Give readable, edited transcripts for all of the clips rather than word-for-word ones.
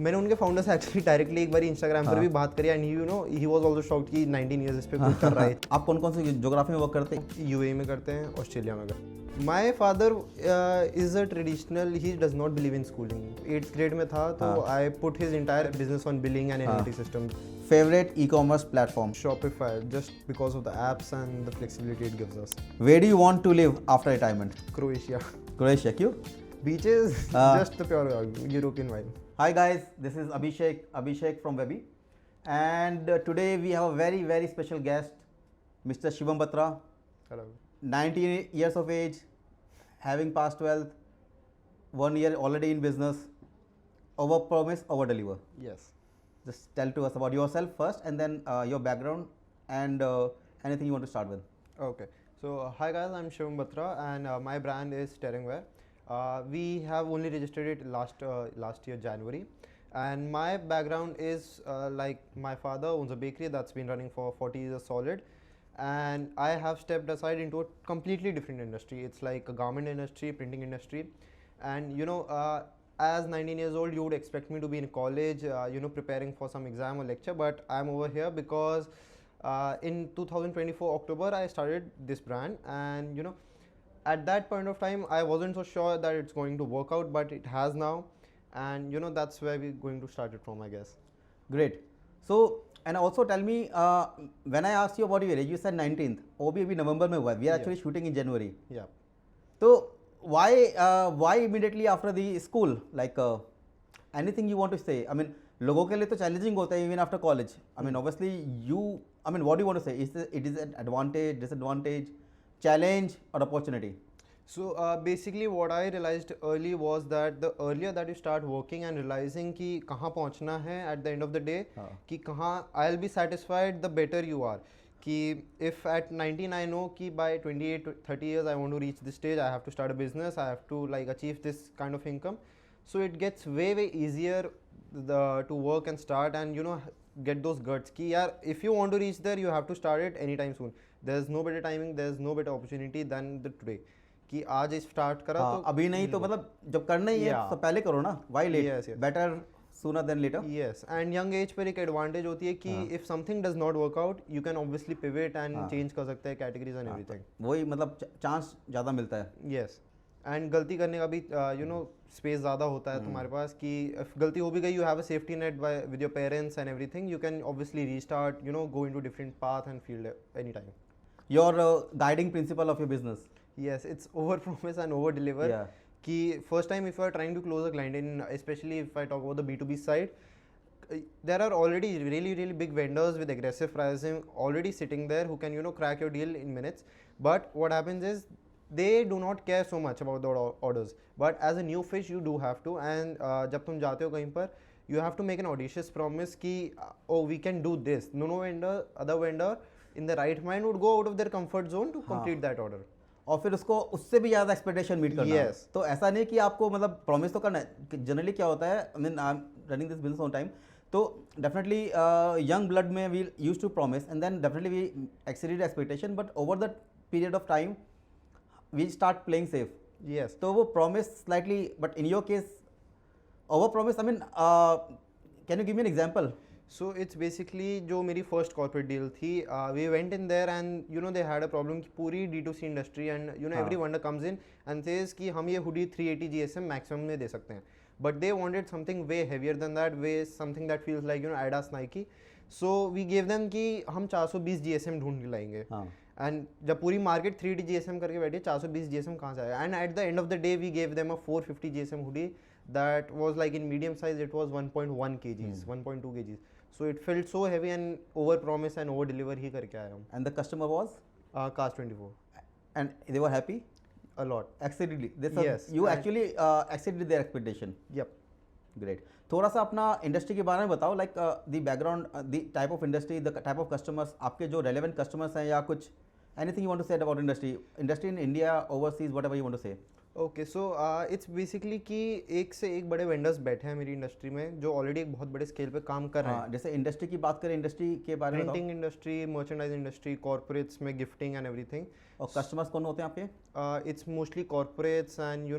मैंने उनके फाउंडर से एक्चुअली डायरेक्टली एक बार इंस्टाग्राम पर भी बात करी and you know he was also shocked कि 19 इयर्स इस पे कुछ कर रहा है। आप कौन कौन सी ज्योग्राफी में वर्क करते हैं? यूएई में करते हैं, ऑस्ट्रेलिया में करते हैं। My father is a traditional, he does not believe in schooling. 8th grade में था तो I put his entire business on billing and analytic system. Favourite e-commerce platform? Shopify, just because of the apps and the flexibility it gives us. Where do you want to live after retirement? Croatia. Croatia, क्यों? Beaches, just the pure European vibe. Hi guys, this is Abhishek from Webby, and today we have a very special guest, Mr. Shivam Batra, Hello. 19 years of age, having passed 12th, 1 year already in business, over promise, over deliver. Yes. Just tell to us about yourself first and then your background and anything you want to start with. Okay. So hi guys, I'm Shivam Batra and my brand is Steringware. We have only registered it last year January, and my background is like my father owns a bakery that's been running for 40 years solid, and I have stepped aside into a completely different industry. It's like a garment industry, printing industry, and you know as 19 years old you would expect me to be in college you know preparing for some exam or lecture, but I'm over here because in 2024 October I started this brand, and you know at that point of time I wasn't so sure that it's going to work out, but it has now, and you know that's where we're going to start it from, I guess. Great. So and also tell me when I asked you about your age, you said 19th. वो भी अभी नवंबर में हुआ है. We are actually shooting in January. Yeah. So why immediately after the school? Like anything you want to say? I mean, लोगों के लिए तो challenging होता है even after college. I mean, obviously what do you want to say? It is an advantage, disadvantage, challenge or opportunity? So basically what I realized early was that the earlier that you start working and realizing कि कहाँ पहुँचना है at the end of the day, कि कहाँ I'll be satisfied, the better you are. कि if at 19 I know कि by 28 to 30 years I want to reach this stage, I have to start a business, I have to like achieve this kind of income, so it gets way easier to work and start and you know get those guts कि यार if you want to reach there you have to start it anytime soon. There's no better timing, there's no better opportunity than the today. कि आज start करा तो अभी नहीं तो मतलब जब करना ही है तो पहले करो ना. Why late? Yes, yes. Better sooner than later. Yes, and young age पर एक एडवांटेज होती है कि if something does not work out you can obviously pivot and change कर सकते हैं categories and everything. वही मतलब चांस ज़्यादा मिलता है. Yes, and गलती करने का भी you know स्पेस ज़्यादा होता है तुम्हारे पास कि if गलती हो भी गई you have a safety net with your parents and everything, you can obviously restart, you know, go into different path and field anytime. Your guiding principle of your business? Yes, it's over promise and over deliver. Yeah. कि first time if you are trying to close a client in, especially if I talk about the B2B side, there are already really big vendors with aggressive pricing already sitting there who can you know crack your deal in minutes, but what happens is they do not care so much about the orders, but as a new fish you do have to, and जब तुम जाते हो कहीं पर you have to make an audacious promise कि oh we can do this. No other vendor in the right mind would go out of their comfort zone to complete that order. और फिर उसको उससे भी ज़्यादा एक्सपेक्टेशन मीट करना है. Yes. तो ऐसा नहीं कि आपको मतलब प्रॉमिस तो करना है. जनरली क्या होता है, I mean I am running this business on time, तो डेफिनेटली यंग ब्लड में we use to promise and then definitely we exceeded expectation, but over the period of time we start playing safe. Yes. तो वो promise slightly, but in your case over promise. I mean can you give me an example? So it's basically जो मेरी first corporate deal थी, we went in there and you know they had a problem कि पूरी D2C industry and you know every vendor comes in and says कि हम ये hoodie 380 GSM maximum में दे सकते हैं, but they wanted something way heavier than that, way something that feels like you know Adidas, Nike. So we gave them कि हम 420 GSM ढूंढ के लाएंगे. एंड जब पूरी मार्केट 3D GSM करके बैठी 420 GSM कहाँ से आया, and at the end of the day we gave them a 450 GSM hoodie that was like in medium size, it was 1.1 kgs, 1.2 kgs, so it felt so heavy and over promise and over deliver ही करके आया हूँ. And the customer was Cars 24 and they were happy a lot. exceedingly. Yes, You actually exceeded their expectation. Yep. Great. थोड़ा सा अपना industry के बारे में बताओ, like the background, the type of industry, the type of customers, आपके जो relevant customers हैं, या कुछ anything you want to say about industry in India, overseas, whatever you want to say. Okay so it's basically कि एक से एक बड़े वेंडर्स बैठे हैं मेरी इंडस्ट्री में जो ऑलरेडी एक बहुत बड़े स्केल पे काम कर रहे हैं. हाँ, जैसे इंडस्ट्री की बात करें, इंडस्ट्री के बारे में बताओ. Printing industry, merchandise industry, corporates में गिफ्टिंग एंड एवरीथिंग. और कस्टमर्स कौन होते हैं आपके? It's mostly corporates and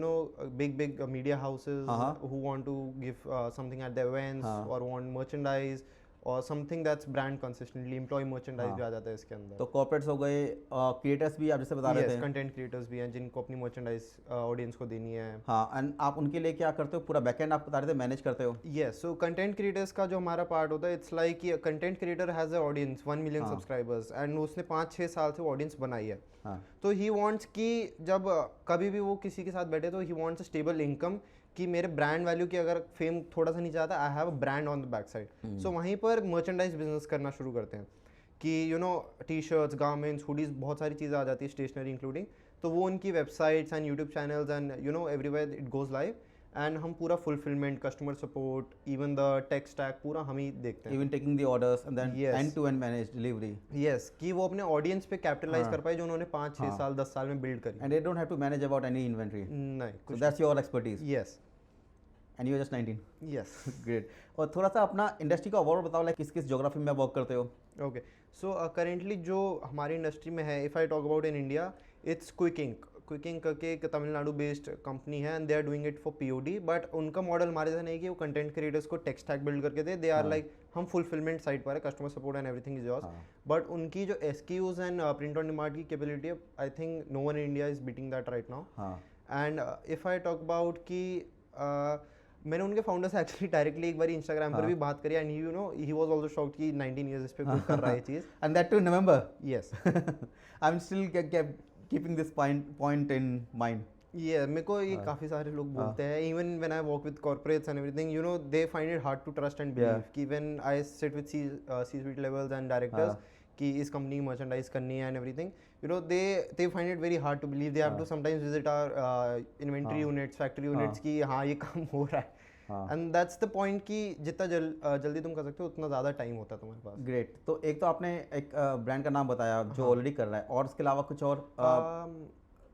big media houses Uh-huh. who want to give something at their events हाँ. or want merchandise or something that's brand consistently. Employee merchandise हाँ. भी आ जाता है इसके अंदर. तो कॉर्पोरेट्स हो गए, क्रिएटर्स भी आप जैसे बता रहे yes, थे. content creators भी हैं जिनको अपनी merchandise audience को देनी है. हाँ, एंड आप उनके लिए क्या करते हो? पूरा बैकएंड आप बता रहे थे मैनेज करते हो. Yes, so content creators का जो हमारा पार्ट होता है, it's like कि content creator has a audience 1 million हाँ. subscribers and उसने 5-6 साल से audience बनाई है. हाँ. तो ही वांट्स कि जब कभी भी वो किसी के साथ बैठे तो he wants a stable income कि मेरे ब्रांड वैल्यू की अगर फेम थोड़ा सा नीचे आता, I have a brand on the back side. So वहीं पर मर्चेंडाइज बिजनेस करना शुरू करते हैं कि टी शर्ट्स, गारमेंट्स, हुडीज, बहुत सारी चीज़ें आ जाती है, स्टेशनरी इंक्लूडिंग. तो वो उनकी websites and YouTube channels and everywhere it goes live and हम पूरा fulfilment, customer support, even the tech stack पूरा हम ही देखते हैं. Even taking the orders and then Yes. End to end manage delivery. Yes, कि वो अपने ऑडियंस पे कैपिटलाइज हाँ. कर पाए जो उन्होंने 5-6 हाँ. साल 10 साल में बिल्ड करी. And they don't have to manage about any inventory. नहीं, सो कुछ. That's your expertise. Yes. And you are just 19. Yes. Great. और थोड़ा सा अपना इंडस्ट्री का ओवरऑल बताओ, लाइक किस किस ज्योग्राफी में वर्क करते हो? ओके सो करेंटली जो हमारी इंडस्ट्री में है, if I talk about in India, it's Qikink करके एक तमिलनाडु बेस्ड कंपनी है and they are doing it for POD. But उनका मॉडल हमारे जैसा नहीं कि वो कंटेंट क्रिएटर्स को टेक स्टैक बिल्ड करके दे आर हाँ. लाइक हम फुलफिलमेंट साइड पर है, customer support and everything is yours. हाँ. बट उनकी जो SKUs and print on demand की कैपेबिलिटी है, I think no one in India is beating that right now. हाँ. And if I talk about कि मैंने उनके फाउंडर से एक्चुअली डायरेक्टली एक बार इंस्टाग्राम पर हाँ. भी बात करी and he was also shocked कि 19 इयर्स इस पे कुछ कर रहा है ये चीज़. And that too November. Yes. I am still keeping this point in mind. ये मेरे को ये काफ़ी सारे लोग बोलते हैं, even when I work with corporates and everything, they find it hard to trust and believe कि when I sit with C-suite levels and directors कि इस कंपनी की मर्चेंडाइज करनी है and everything, they find it very hard to believe. They have to sometimes visit our inventory units, factory units कि हाँ ये काम हो रहा है. एंड दैट्स द पॉइंट कि जितना जल्दी तुम कर सकते हो उतना ज़्यादा टाइम होता है तुम्हारे पास. ग्रेट. तो एक तो आपने एक ब्रांड का नाम बताया जो ऑलरेडी कर रहा है, और इसके अलावा कुछ और?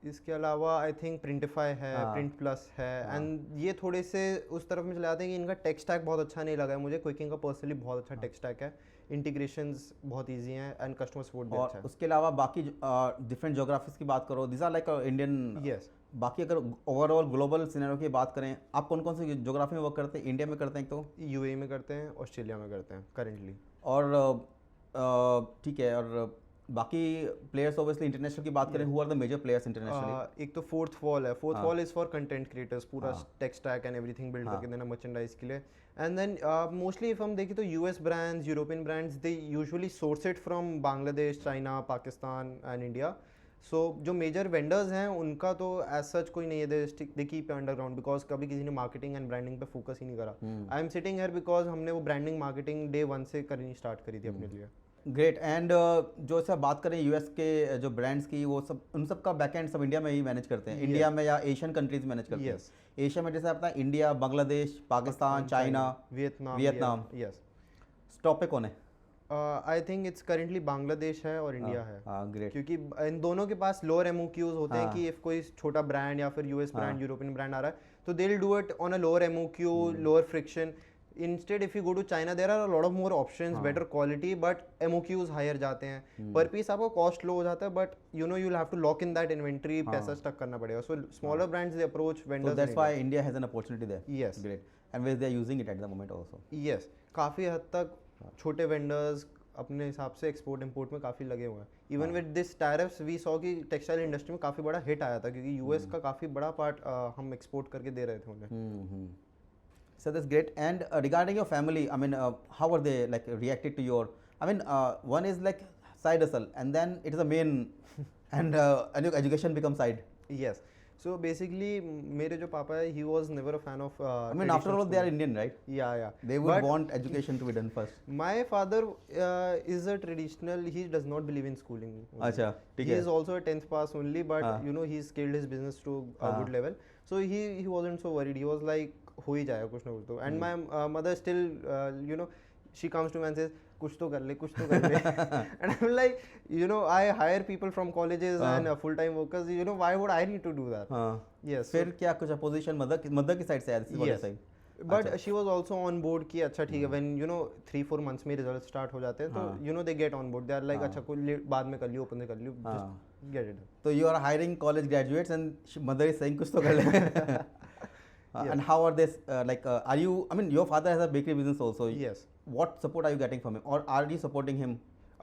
इसके अलावा आई थिंक प्रिंटिफाई है, प्रिंट प्लस है, एंड ये थोड़े से उस तरफ में चले जाते हैं कि इनका टेक स्टैक बहुत अच्छा नहीं लगा है मुझे. क्विकिंग का पर्सनली बहुत अच्छा टेक स्टैक है, इंटीग्रेशंस बहुत इजी हैं एंड कस्टमर सपोर्ट भी अच्छा और है. उसके अलावा बाकी डिफरेंट ज्योग्राफीज की बात करो, this are like Indian. Yes. बाकी अगर ओवरऑल ग्लोबल सिनेरियो की बात करें, आप कौन कौन सी ज्योग्राफी में वर्क करते हैं? इंडिया में करते हैं एक तो, UAE में करते हैं, ऑस्ट्रेलिया में करते हैं करेंटली. और ठीक है. और बाकी प्लेयर्स ऑब्वियसली इंटरनेशनल की बात करें, who are the major players internationally? एक तो फोर्थ वॉल है. Fourth Wall is for content creators, पूरा हाँ. Tech stack and everything build हाँ. करके देना मर्चेंडाइज के लिए. एंड देन मोस्टली इफ हम देखें तो US brands, European brands, they usually source it from Bangladesh, China, Pakistan and India. So जो मेजर वेंडर्स हैं उनका तो एज सच कोई नहीं है, दे कीप अंडरग्राउंड बिकॉज कभी किसी ने मार्केटिंग एंड ब्रांडिंग पे फोकस ही नहीं करा. I am sitting here because हमने वो ब्रांडिंग मार्केटिंग डे 1 से करनी स्टार्ट करी थी अपने लिए. ग्रेट. एंड जो ऐसा बात करें US के जो ब्रांड्स की, वो सब उन सब का बैकएंड सब इंडिया में ही मैनेज करते हैं? इंडिया में या एशियन कंट्रीज मैनेज करते हैं? एशिया में जैसे अपना India, Bangladesh, Pakistan, China, Vietnam. Yes. Top पे कौन है? I think it's currently Bangladesh है और इंडिया है. ग्रेट. क्योंकि इन दोनों के पास लोअर MOQs होते हैं कि इफ कोई छोटा ब्रांड या फिर US ब्रांड, यूरोपियन ब्रांड आ रहा है तो they will do it on a lower MOQ, lower friction. Instead, if you go to China, there are a lot of more options, better quality, but MOQs higher जाते हैं. Per piece आपका cost low हो जाता है, but you'll have to lock in that inventory, पैसा stuck करना पड़ेगा. So smaller brands they approach vendors. So that's why India has an opportunity there. Yes. Great. And where they are using it at the moment also. Yes. काफ़ी हद तक छोटे vendors अपने हिसाब से एक्सपोर्ट इंपोर्ट में काफ़ी लगे हुए हैं. Even with this tariffs we saw कि टेक्सटाइल इंडस्ट्री में काफ़ी बड़ा हिट आया था क्योंकि US का काफ़ी बड़ा पार्ट हम एक्सपोर्ट करके दे रहे थे उन्हें. So that's great. And regarding your family, I mean, how are they like reacted to your? I mean, one is like side hustle, and then it is a main, and education becomes side. Yes. So basically, मेरे जो पापा है, he was never a fan of. I mean, after all, they are Indian, right? Yeah. They would want education to be done first. My father is a traditional. He does not believe in schooling. अच्छा, ठीक He है. is also a 10th pass only, but he scaled his business to a good level. So he wasn't so worried. He was like हो ही जाएगा कुछ ना कुछ तो. And my mother still she comes to me and says कुछ तो कर ले and I'm like, you know, I hire people from colleges and full time workers, you know, why would I need to do that? Yes. फिर क्या कुछ opposition mother की side से आया yes. But she was also on board कि अच्छा ठीक है, when you know 3-4 months में रिजल्ट स्टार्ट हो जाते हैं तो you know they get on board, they are like अच्छा कोई बाद में कर लियो, ओपन से कर लियो, just get it done. तो you are hiring college graduates and mother is saying कुछ तो कर ले. And how are they are you, I mean your father has a bakery business also. Yes. What support are you getting from him, or are you supporting him?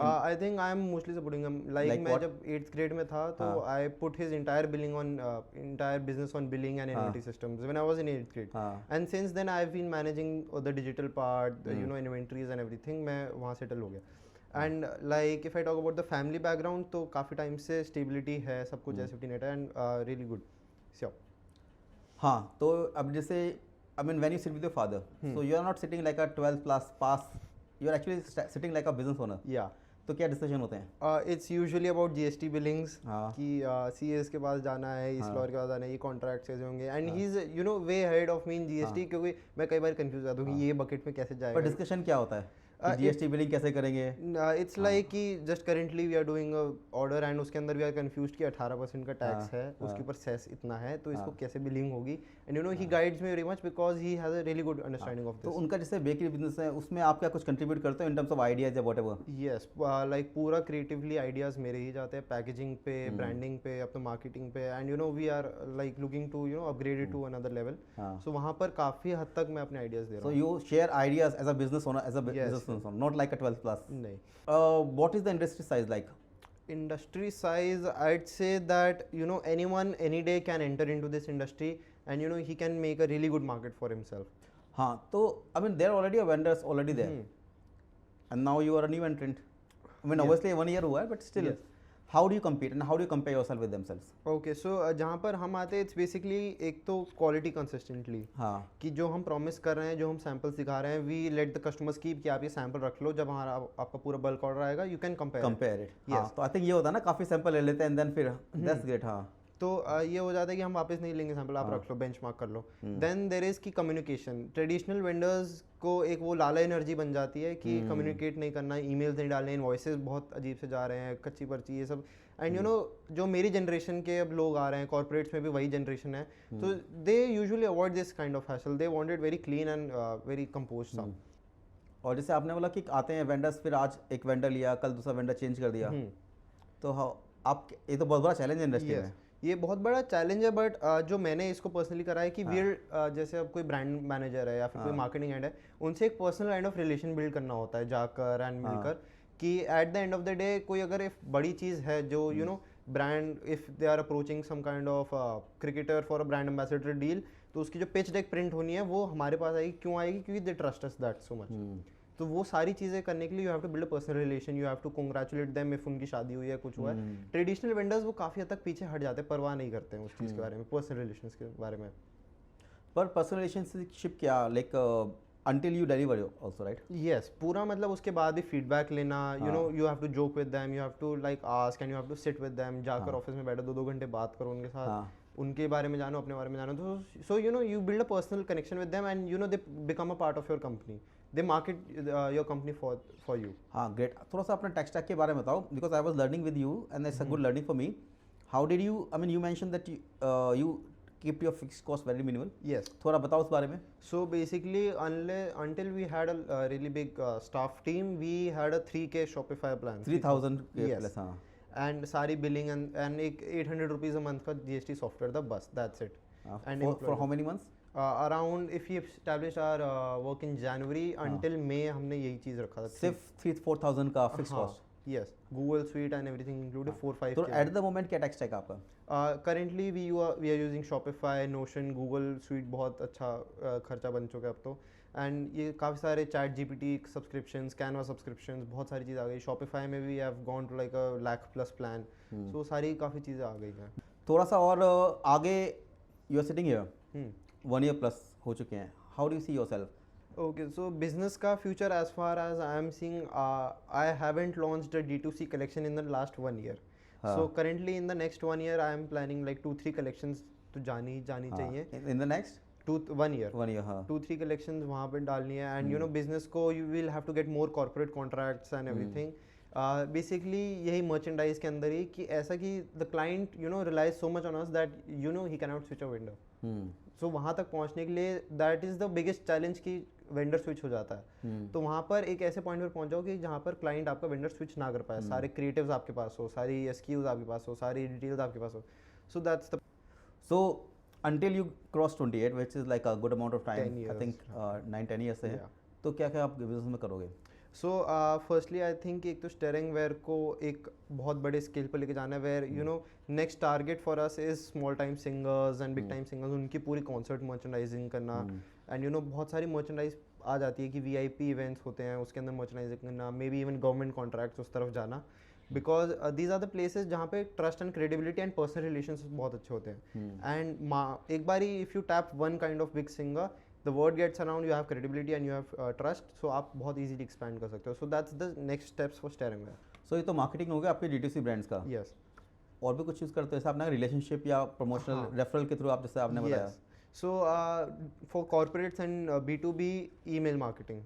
I think I am mostly supporting him. Like मैं जब 8th grade में था तो I put his entire billing on entire business on billing and inventory systems when I was in 8th grade. And since then I've been managing the digital part, you know, inventories and everything. मैं वहाँ settle हो गया. And like if I talk about the family background तो काफ़ी time से stability है, सब कुछ है, 15 है and really good. So. हाँ, तो अब जैसे I mean when you sit with your father, so you are not sitting like a 12th plus pass, you are actually sitting like a business owner. Yeah. तो क्या discussion होते हैं? It's usually about GST Billings कि CS के पास जाना है, इस lawyer के पास जाना है, ये कॉन्ट्रैक्ट कैसे होंगे and he is you know way head of me in GST, क्योंकि मैं कई बार कंफ्यूज जाता हूँ कि ये बकेट में कैसे जाएगा. पर डिस्कशन क्या होता है? जीएसटी बिलिंग कैसे करेंगे? इट्स लाइक कि just currently we are doing order and उसके अंदर वी आर कंफ्यूज्ड कि 18% का टैक्स है, उसके ऊपर सेस इतना है, तो इसको कैसे बिलिंग होगी and you know he guides me very much because he has a really good understanding of this. तो उनका जैसे बेकरी बिजनेस है उसमें आप क्या कुछ कंट्रीब्यूट करते हो इन टर्म्स ऑफ आइडियाज या व्हाटएवर? यस, लाइक पूरा क्रिएटिवली आइडियाज मेरे ही जाते हैं, पैकेजिंग पे, ब्रांडिंग पे, अपना मार्केटिंग पे and you know we are like looking to you know upgrade it to another level. So वहाँ पर काफ़ी हद तक मैं अपने आइडियाज दे रहा हूँ. So you share ideas as a business owner, as a business owner, not like a 12th plus. नहीं. What is the industry size like? Industry size, I'd say that you know anyone any day can enter into this industry and you know he can make a really good market for himself. हाँ, तो I mean there are already vendors already there, and now you are a new entrant. I mean obviously 1 year हुआ है, but still how do you compete and how do you compare yourself with themselves? Okay, so जहाँ पर हम आते हैं, it's basically एक तो quality consistently. हाँ. कि जो हम promise कर रहे हैं, जो हम samples दिखा रहे हैं, we let the customers keep कि आप ये sample रख लो, जब हमारा आपका पूरा bulk order आएगा, you can compare it. Yes. हाँ, तो I think ये होता है ना, काफ़ी sample ले लेते हैं and then फिर that's great. हाँ. तो ये हो जाता है कि हम वापस नहीं लेंगे सैंपल, आप रख लो, बेंचमार्क कर लो. देन देयर इज की कम्युनिकेशन. ट्रेडिशनल वेंडर्स को एक वो लाला एनर्जी बन जाती है कि कम्युनिकेट नहीं करना, ईमेल्स नहीं डालने, इनवॉइसेस बहुत अजीब से जा रहे हैं, कच्ची पर्ची, ये सब. एंड यू नो जो मेरी जनरेशन के अब लोग आ रहे हैं, कॉर्पोरेट्स में भी वही जनरेशन है, तो they usually avoid this kind of hassle. They want it very clean and very composed sound. और जैसे आपने बोला कि आते हैं वेंडर्स, फिर आज एक वेंडर लिया, कल दूसरा वेंडर चेंज कर दिया, तो आप, ये तो बहुत बड़ा चैलेंज है इंडस्ट्री में. ये बहुत बड़ा चैलेंज है, बट जो मैंने इसको पर्सनली करा है कि जैसे अब कोई ब्रांड मैनेजर है या फिर कोई मार्केटिंग हेड है, उनसे एक personal kind of relation build करना होता है जाकर एंड मिलकर, कि at the end of the day कोई अगर एक बड़ी चीज़ है जो you know brand, if they are approaching some kind of cricketer for a brand ambassador deal, तो उसकी जो पिच डेक प्रिंट होनी है वो हमारे पास आएगी. क्यों आएगी? क्योंकि they trust us that so much. तो वो सारी चीज़ें करने के लिए you have to build a personal relation, you have to congratulate them if उनकी शादी हुई है, कुछ हुआ है. ट्रेडिशनल वेंडर्स वो काफ़ी हद तक पीछे हट जाते हैं, परवाह नहीं करते हैं उस चीज़ के बारे में, पर्सनल रिलेशंस के बारे में. पर पर्सनल रिलेशनशिप क्या, like until you deliver also, right? Yes, पूरा मतलब उसके बाद भी फीडबैक लेना, you know you have to joke with them, you have to like ask and you have to sit with them, जाकर ऑफिस में बैठो 2-2 घंटे बात करो उनके साथ, उनके बारे में जानो, अपने बारे में जानो. तो so you know you build a personal connection with them and you know they become a part of your company, they market your company for you. हाँ, great. थोड़ा सा अपने tech stack के बारे में बताओ, because I was learning with you and it's a good learning for me. How did you, I mean you mentioned that you keep your fixed cost very minimal. Yes. थोड़ा बताओ उस बारे में. So basically until we had a really big staff team, we had a 3K Shopify plan. 3,000 yes. plus. हाँ. And सारी billing and एक 800 rupees a month का GST software था, बस that's it. And for how many months? Around if we established our work in January until May हमने यही चीज़ रखा था. सिर्फ 3-4,000 का fixed cost. Yes, Google Suite and everything included 4-5. तो at the moment क्या tech stack आपका? Currently we are using Shopify, Notion, Google Suite बहुत अच्छा खर्चा बन चुका है अब तो. एंड ये काफ़ी सारे ChatGPT subscriptions, Canva subscriptions, बहुत सारी चीज़ आ गई. शॉपिफाई में भी have gone to like a lakh+ plan. So सारी काफ़ी चीज़ें आ गई हैं. थोड़ा सा और आगे, you are sitting here 1 year plus हो चुके हैं. How do you see yourself? Okay, so business का future as far as I am seeing, I haven't launched a D2C collection in the last 1 year. So currently in the next 1 year I am planning like 2-3 collections तो जानी चाहिए. In the next 1 year. 1 year, हाँ. 2-3 collections वहाँ पे डालनी है and you know business को you will have to get more corporate contracts and everything. Basically यही मर्चेंडाइज के अंदर ही कि ऐसा कि the client you know relies so much on us that you know he can not switch a vendor. So वहाँ तक पहुँचने के लिए that is the biggest challenge कि वेंडर स्विच हो जाता है. तो वहाँ पर एक ऐसे पॉइंट पर पहुँच जाओ कि जहाँ पर क्लाइंट आपका वेंडर स्विच ना कर पाए. सारे क्रिएटिव्स आपके पास हो, सारी SKUs आपके पास हो, सारी डिटेल्स आपके पास हो. So that's the So until you cross 28, which is like a good amount of time, 10 I years. think 9-10 years से है. Yeah. तो क्या क्या आप बिजनेस में करोगे? सो फर्स्टली आई थिंक एक तो स्टेयरिंग वेयर को एक बहुत बड़े स्केल पर लेके जाना है where you know next target for us is small time singers and big time singers. उनकी पूरी कॉन्सर्ट मर्चेंडाइजिंग करना एंड यू नो बहुत सारी मर्चेंडाइज आ जाती है कि VIP इवेंट्स होते हैं उसके अंदर मर्चेंडाइजिंग करना, may be even government contracts उस तरफ जाना. Because these are the places जहाँ पे trust and credibility and personal relations बहुत अच्छे होते हैं. एंड एक बार if you tap one kind of big singer, the word gets around, you have credibility and you have trust, so आप बहुत easily expand कर सकते हो. So that's the next steps for steering wear. So ये तो marketing हो गया आपके D2C ब्रांड्स का. Yes. और भी कुछ यूज़ करते हो जैसे आपने रिलेशनशिप या प्रमोशनल रेफरल के थ्रू आप जैसे आपने बताया. Yes. So for corporates and B2B email marketing.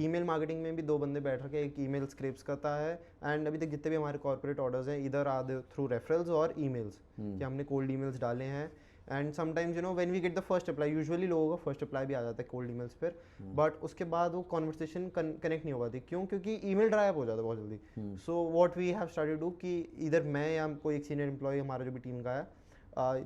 Email marketing में भी 2 बंदे बैठ रखे, एक email scripts करता है and अभी तक जितने भी हमारे corporate orders हैं either are they through referrals और emails कि हमने cold emails डाले हैं. And sometimes you know when we get the first apply, usually लोगों का फर्स्ट अप्लाई भी आ जाता है कोल्ड ईमेल्स पर, बट उसके बाद वो कॉन्वर्सेशन कनेक्ट नहीं हो पाती. क्यों? क्योंकि ईमेल ड्राई अप हो जाता है बहुत जल्दी. So what we have started to कि इधर मैं या कोई एक सीनियर एम्प्लॉय हमारा जो भी टीम का है,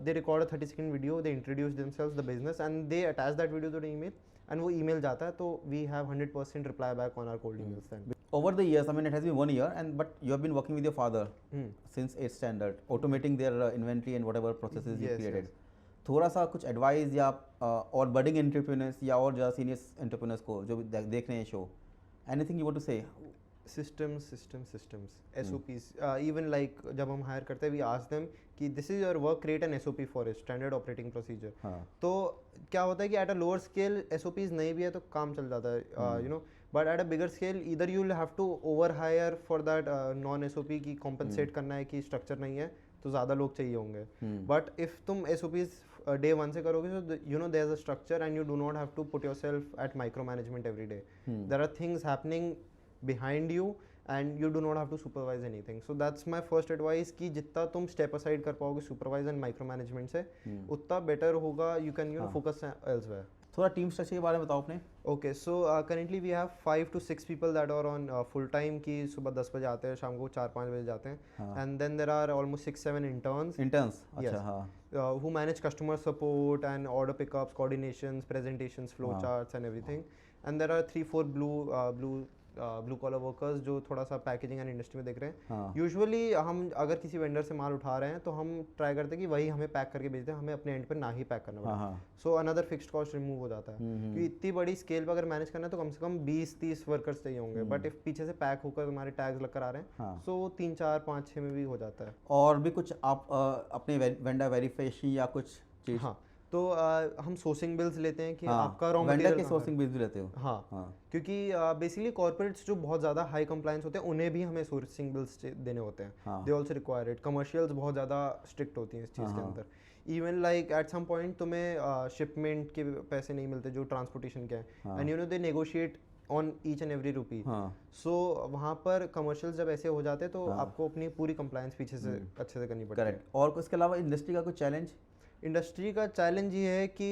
they record a 30-second video, they introduce themselves the business and they attach that video to the email एंड वो ईमेल जाता है. तो we have 100% reply back on our cold emails. Then Over the years, I mean, it has been 1 year, but you have been working with your father since 8th standard, automating their inventory and whatever processes you Yes, created. yes. थोड़ा सा कुछ advice या और budding entrepreneurs या और ज़्यादा senior entrepreneurs को जो देख रहे हैं show, anything you want to say? systems SOPs. Even like जब हम हायर करते हैं we ask them कि this is your work, create an SOP for it, standard operating procedure. तो क्या होता है कि at a lower scale SOPs नहीं भी है तो काम चल जाता है, you know, but at a bigger scale either you will have to over hire for that non SOP की compensate करना है कि structure नहीं है तो ज़्यादा लोग चाहिए होंगे. But if तुम SOPs day 1 से करोगे so you know there's a structure and you do not have to put yourself at micromanagement every day. There are things happening behind you and you do not have to supervise anything. So that's my first advice कि जितना तुम step aside कर पाओगे supervise and micromanagement से उतना better होगा. You can you know focus elsewhere. थोड़ा team structure के बारे में बताओ अपने. Okay, so currently we have 5 to 6 people that are on full time कि सुबह 10 बजे आते हैं, शाम को 4-5 बजे जाते हैं. And then there are almost 6-7 interns. अच्छा, हाँ. Who manage customer support and order pickups, coordinations, presentations, flow charts and everything. And there are 3-4 blue collar workers जो थोड़ा सा पैकेजिंग एंड इंडस्ट्री में देख रहे हैं. यूजुअली हम अगर किसी वेंडर से माल उठा रहे हैं तो हम ट्राई करते हैं कि वही हमें पैक करके भेजते हैं, हमें अपने एंड पर ना ही पैक करना पड़े. So another fixed cost remove हो जाता है. क्योंकि इतनी बड़ी स्केल पर अगर मैनेज करना है तो कम से कम 20-30 वर्कर्स चाहिए होंगे. बट इफ पीछे से पैक होकर तुम्हारे टैग्स लग कर आ रहे हैं सो 3-4-5-6 में भी हो जाता है. और भी कुछ आप अपने वेंडर वेरिफिकेशन या कुछ चीज़? हाँ, तो हम सोर्सिंग बिल्स लेते हैं कि आपका रॉ मटेरियल वेंडर के सोर्सिंग बिल्स भी लेते हो? हाँ. क्योंकि बेसिकली कॉर्पोरेट्स जो बहुत ज़्यादा हाई कंप्लायंस होते हैं उन्हें भी हमें सोर्सिंग बिल्स देने होते हैं. They also require it. Commercials बहुत ज़्यादा स्ट्रिक्ट होती हैं इस चीज़ के अंदर. Even like at some point तुम्हें शिपमेंट के पैसे नहीं मिलते जो ट्रांसपोर्टेशन के हैं, and you know they negotiate on each and every rupee. So वहाँ पर कमर्शियल्स जब ऐसे हो जाते हैं तो आपको अपनी पूरी कंप्लायंस पीछे से अच्छे से करनी पड़ती है. करेक्ट. और इसके अलावा इंडस्ट्री का कुछ चैलेंज? इंडस्ट्री का चैलेंज ये है कि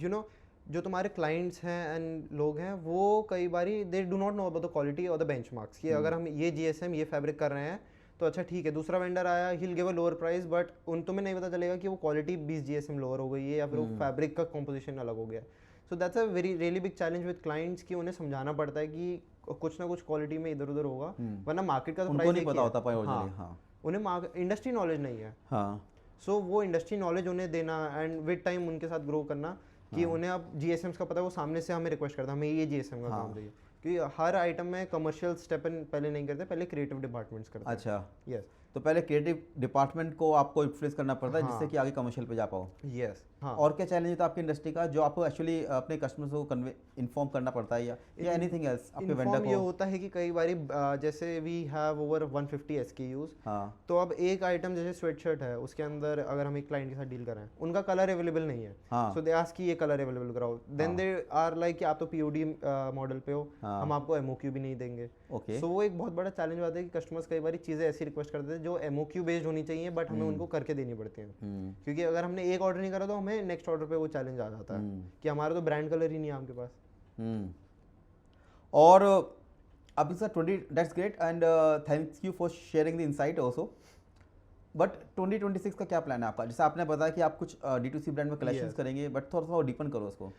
यू नो जो तुम्हारे क्लाइंट्स हैं एंड लोग हैं वो कई बारी they do not know about the quality और द बेंचमार्क्स कि अगर हम ये GSM ये फैब्रिक कर रहे हैं तो अच्छा ठीक है, दूसरा वेंडर आया he will give a lower price, but तुम्हें नहीं पता चलेगा कि वो क्वालिटी 20 GSM लोअर हो गई है या फिर वो फैब्रिक का कॉम्पोजिशन अलग हो गया. So that's a very really big challenge with clients कि उन्हें समझाना पड़ता है कि कुछ ना कुछ क्वालिटी में इधर उधर होगा, वरना मार्केट का तो प्राइस नहीं पता होता. उन्हें इंडस्ट्री नॉलेज नहीं है. सो वो इंडस्ट्री नॉलेज उन्हें देना एंड विद टाइम उनके साथ ग्रो करना कि उन्हें अब GSMs का पता है, वो सामने से हमें रिक्वेस्ट करता है हमें ये GSM का काम चाहिए. क्योंकि हर आइटम में कमर्शियल स्टेप पहले नहीं करते, पहले क्रिएटिव डिपार्टमेंट्स करते हैं. अच्छा. यस. तो पहले क्रिएटिव डिपार्टमेंट को आपको इन्फ्लुएंस करना पड़ता है हाँ। जिससे कि आगे कमर्शियल पे जा पाओ। यस हाँ और क्या चैलेंज था आपकी इंडस्ट्री का जो आपको एक्चुअली अपने कस्टमर्स को कन्वे इन्फॉर्म करना पड़ता है या एनीथिंग एल्स आपके वेंडर इन्फॉर्म ये को? होता है कि कई बारी जैसे वी हैव ओवर 150 SKUs, हाँ तो अब एक आइटम जैसे स्वेटशर्ट है उसके अंदर अगर हम एक क्लाइंट के साथ डील कर रहे हैं, उनका कलर अवेलेबल नहीं है, हाँ सो दे आस्क कि ये कलर अवेलेबल कराओ, देन दे आर लाइक कि आप तो POD मॉडल पे हो, हाँ। हम आपको MOQ भी नहीं देंगे। ओके सो वो एक बहुत बड़ा चैलेंज आता है कि कस्टमर्स कई बारी चीज़ें ऐसी रिक्वेस्ट करते हैं जो MOQ बेस्ड होनी चाहिए बट हमें उनको करके देनी पड़ती हैं, क्योंकि अगर हमने एक ऑर्डर नहीं करा तो हमें नेक्स्ट ऑर्डर पे वो चैलेंज आ जाता है कि हमारा तो ब्रांड कलर ही नहीं है आपके पास। और अभी sir 20 that's great and thank you for sharing the insight also. But 2026 का क्या प्लान है आपका? जैसे आपने बताया कि आप कुछ D2C ब्रांड में कलेक्शंस Yes. करेंगे, बट थोड़ा सा डीपन करो उसको।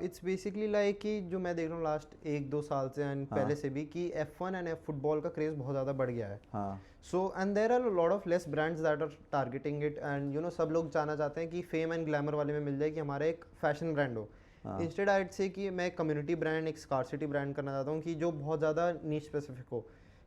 इट्स बेसिकली लाइक कि जो मैं देख रहा हूँ लास्ट 1-2 साल से एंड पहले से भी कि F1 एंड फुटबॉल का क्रेज बहुत ज़्यादा बढ़ गया है। हाँ so and there are lot of less brands that are targeting it and you know सब लोग जाना चाहते हैं कि फेम एंड ग्लैमर वाले में मिल जाए कि हमारा एक फैशन ब्रांड हो। इंस्टेड आइड से कि मैं एक कम्युनिटी ब्रांड, एक स्कार्सिटी ब्रांड करना चाहता हूँ कि जो बहुत ज़्यादा नीच स्पेसिफिक हो,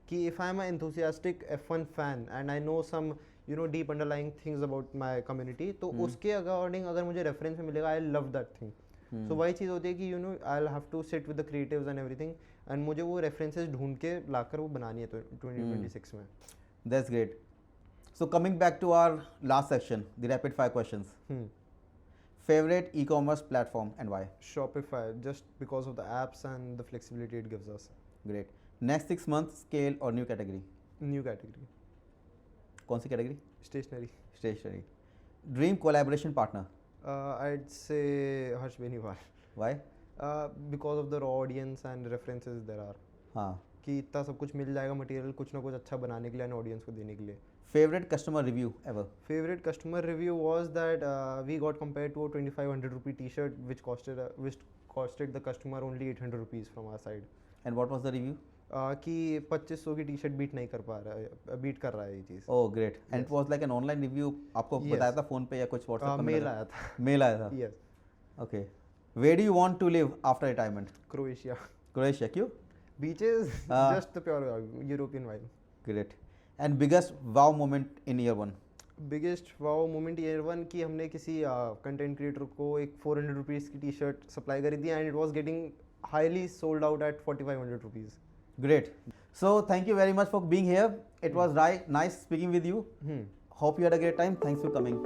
कि if I am enthusiastic F1 fan and I know some you know deep underlying things about my community, तो उसके अकॉर्डिंग अगर मुझे रेफरेंस में मिलेगा I love that thing. So वही चीज़ होती है कि you know I will have to sit with the creatives and everything and मुझे वो रेफरेंसेस ढूंढ के लाकर वो बनानी है 2026 में। That's great. So coming back to our last section, the rapid fire questions. Favourite e-commerce platform and why? Shopify, just because of the apps and the flexibility it gives us. Great. Next 6 month scale और new category? New category, कौन सी category? stationery. Stationery. Dream collaboration partner? I'd say Harsh Beniwal. Why? Because of the raw audience and references there are. हाँ। कि इतना सब कुछ मिल जाएगा material कुछ ना कुछ अच्छा बनाने के लिए एंड ऑडियंस को देने के लिए। Favourite customer review ever? Favorite customer review was that we got compared to a 2500 rupee t-shirt which costed the customer only 800 rupees from our side. And what was the review? कि 2500 की T-shirt beat नहीं कर पा रहा है, beat कर रहा है ये चीज़। Oh great. And it was like an online review, आपको Yes. बताया था फोन पे या कुछ व्हाट्सएप पे? मेल आया था। मेल आया था। Yes. Okay. Where do you want to live after retirement? Croatia. Croatia, क्यों? Beaches, Ah. just the pure European vibe. Great. And biggest wow moment in year 1? Biggest wow moment year 1 की हमने किसी content creator को एक 400 rupees की T-shirt supply करी थी and it was getting highly sold out at 4500 rupees. Great. So thank you very much for being here. It was nice speaking with you. Hope you had a great time. Thanks for coming.